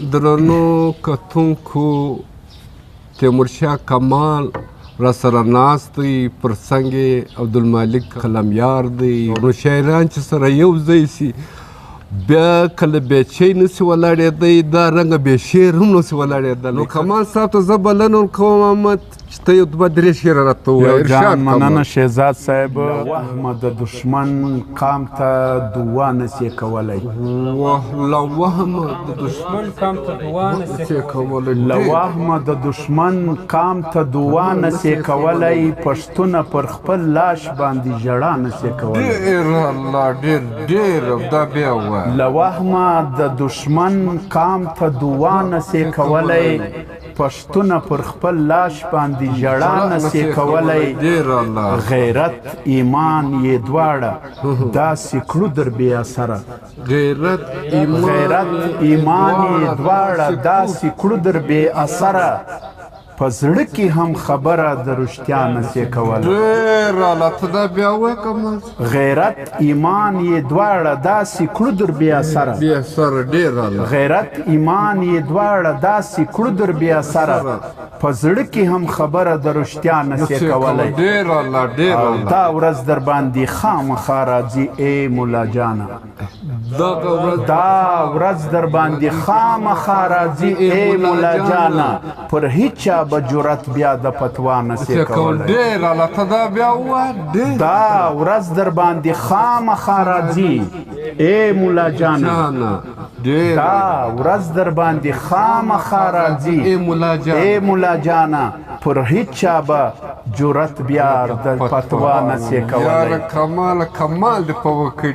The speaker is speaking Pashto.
درنو کتونکو تیمورشاه کمال را سره ناست دی، پر څنګ یې عبدالمالک قلمیار دی. نو شاعران چې سره یو ځای سي بیا کله بیچی نسي ولاړېدی، دا رنګه بې شعر هم نسي ولاړېدل. نو کمال صاحب ته زه بلنه ورکوم احمد چې ته یو دوه درې شعره راته ووایه. جان مننه شهزاد صاحب. وهمه د دشمن قام ته دعا نسي کولی، له وهمه د دشمن قام ته دعا نسي کولی، له وهمه د دشمن قام ته دعا نسي کولی، پښتونه پر خپل لاش باندې ژړا نسي کولی. ډېر الله ډېر دا بیا ووایه. له وهمه د دشمن قام ته دعا نسي کولی، پښتونه پر خپل لاش باندې ژړا نسي کولی. غیرت ایمان یې دواړه داسې کړو در بې اثره، غیرت ایمان یې دواړه داسې کړو در بې اثره، په زړه کې هم خبره د رښتیا نسي کولی. ډېر اعلی، ته دا بیا ووایه کمال. غیرت ایمان یې دواړه داسې کړو در بې اثره، ډېر اعلی. غیرت ایمان یې دواړه داسې کړو در بې اثره، په زړه کې هم خبره د رښتیا نسي کولی. ډېر اعلی، ډېر اعلی. دا ورځ در باندې خامخا راځي ای مولا جانه، دا ورځ در باندې خامخا راځي ای مولا جانه، پر هیچا به جرأت بیا د فتوا نسي کولی. ډېر اعلی، ته دا بیا ووایه. دا ورځ در باندې خامخا راځي ای مولا جانه، دا ورځ در باندې خامخا راځي ای مولا جانه، پر هیچا به جرأت بیا د فتوا نسي کولی. یاره کمال دې په وکړي.